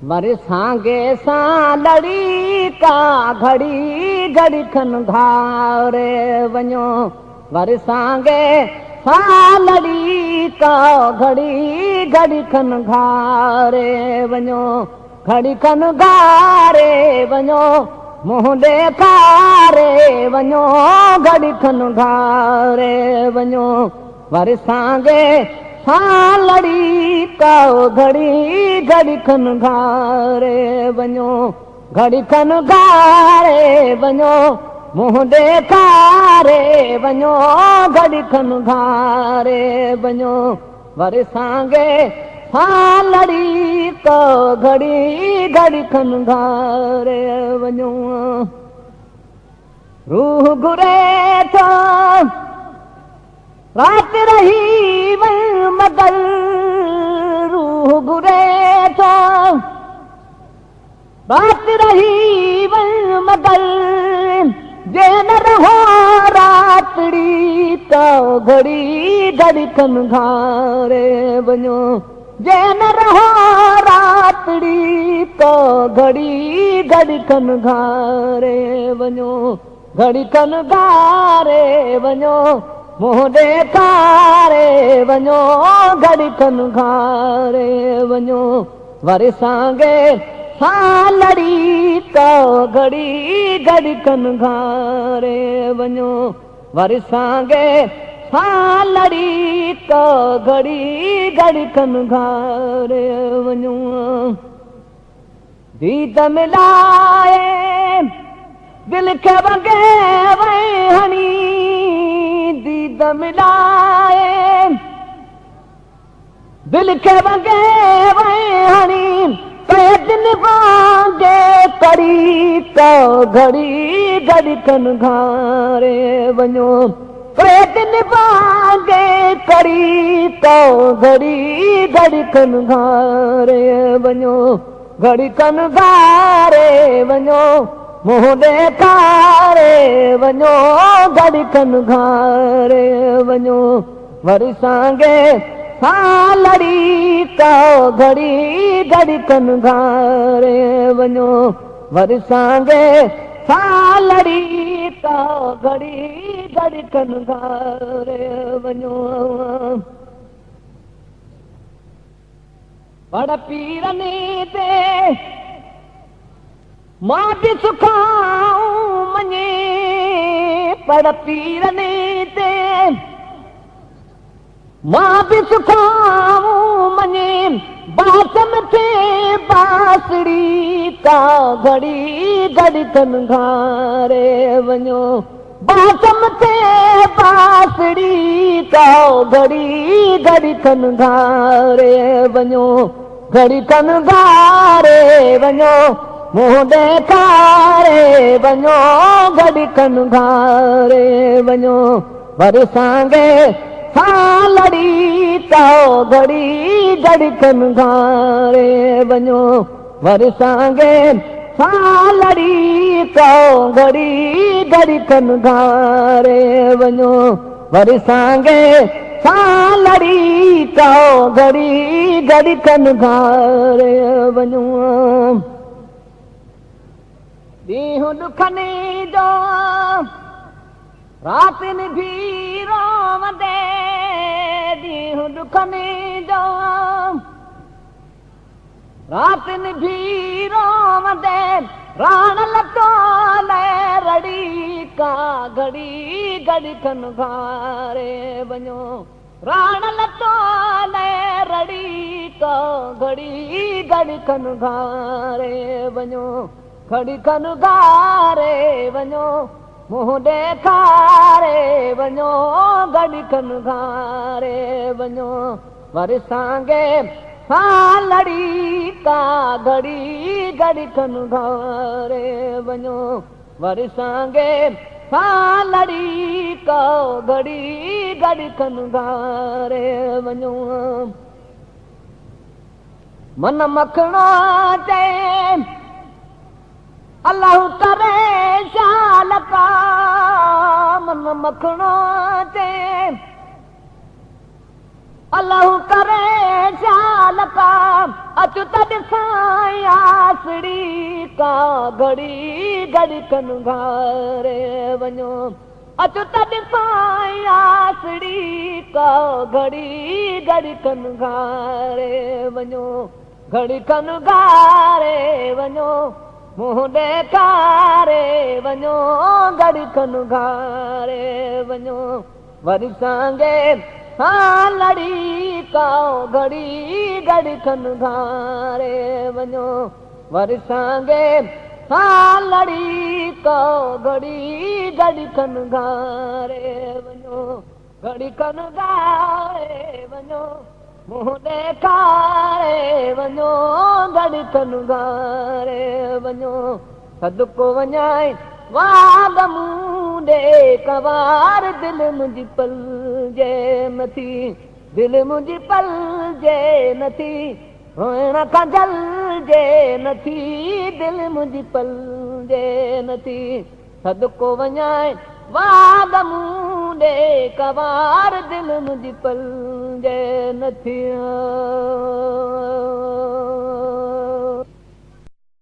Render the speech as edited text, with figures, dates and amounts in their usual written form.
वरसांगे सां लड़ी का घड़ी घड़ी खन घारे वञो वरसांगे सां लड़ी का घड़ी घड़ी खन घारे वञो घड़ी खन घारे वञो मुंहुं ॾेखारे वञो घड़ी खन घारे वञो वरसांगे सां लड़ी का घड़ी घड़ी खन घारे वञो घड़ी खन घारे वञो मुंहुं ॾेखारे वञो घड़ी खन घारे वञो वरसांगे सां लड़ी का घड़ी घड़ी खन घारे वञो रूह घुरे थो रात रही मगर रूह घुरे थो रात रही मगर जे न रहो रातड़ी तो घड़ी घड़ी खन घारे वञो जे न रहो रातड़ी तो घड़ी घड़ी खन घारे वञो घड़ी खन घारे वञो मुंहुं ॾेखारे वञो घड़ी खन घारे वञो वरसांगे सां लड़ी का घड़ी घड़ी खन घारे वञो वरसांगे सां लड़ी का घड़ी घड़ी खन घारे वञो दीद मिलाए दिल खे वगे वई हणी दीद मिलाए दिल खे वगे वई हणी दिन वांगे करी तो घड़ी घड़ी खन घारे वञो दिन वांगे करी तो घड़ी घड़ी खन घारे वञो घड़ी खन घारे वञो मुंहुं ॾेखारे वञो घड़ी खन घारे वञो वरसांगे सां लड़ी का घड़ी घड़ी खन घारे वञो वरसांगे सां लड़ी का घड़ी घड़ी खन घारे वञो बड़ पीरनी ते मां बि सुखाऊं मञे पर पीरनी ते मां बि सुखाऊं मञे बासम थे बासड़ी का घड़ी घड़ी खन घारे वञो बासम थे बासड़ी का घड़ी घड़ी खन घारे वञो घड़ी खन घारे वञो मुंहुं ॾेखारे वञो घड़ी खन घारे वञो वरसांगे सां लड़ी तो घड़ी घड़ी खन घारे वञो वरसांगे सां लड़ी तो घड़ी घड़ी खन घारे वञो वरसांगे सां लड़ी तो घड़ी घड़ी खन घारे वञो ॾींहुं ॾुखनी जो रातिनि भी रोवंदे ॾींहुं ॾुखनी जो रातिनि भी रोवंदे राण लटो रड़ी का घड़ी घड़ी खन घारे वञो राण लटो रड़ी का घड़ी घड़ी खन घारे वञो घड़ी खन घारे वञो मुंहुं ॾेखारे वञो घड़ी खन घारे वञो वरसांगे सां लड़ी का घड़ी घड़ी खन घारे वञो वरसांगे सां लड़ी का घड़ी घड़ी खन घारे वञो मन मखणो चए अलाह करे शाल का मन मखणो ते अलाह करे शाल का अच त ॾिसां आसड़ी का घड़ी घड़ी कन घारे वञो अच त ॾिसां आसड़ी का घड़ी घड़ी कन घारे वञो घड़ी कन घारे वञो मुंहुं ॾेखारे वञो घड़ी कन घारे वञो वरी सांगे हाँ लड़ी का घड़ी घड़ी कन घारे वञो वरी सांगे हाँ लड़ी का घड़ी घड़ी कन घारे वञो घड़ी कन घारे वञो मुंहुं ॾेखारे वञो घड़ी कन घारे वञो सदको वञाए वाग मुंडे कवार दिल मुंहिंजी पल जे नथी दिल मुंहिंजी पल जे नथी रोइण खां जल जे नथी दिल मुंहिंजी पल जे नथी सदको वञाए वाग मुंडे कवार दिल मुंहिंजी पल जे नथी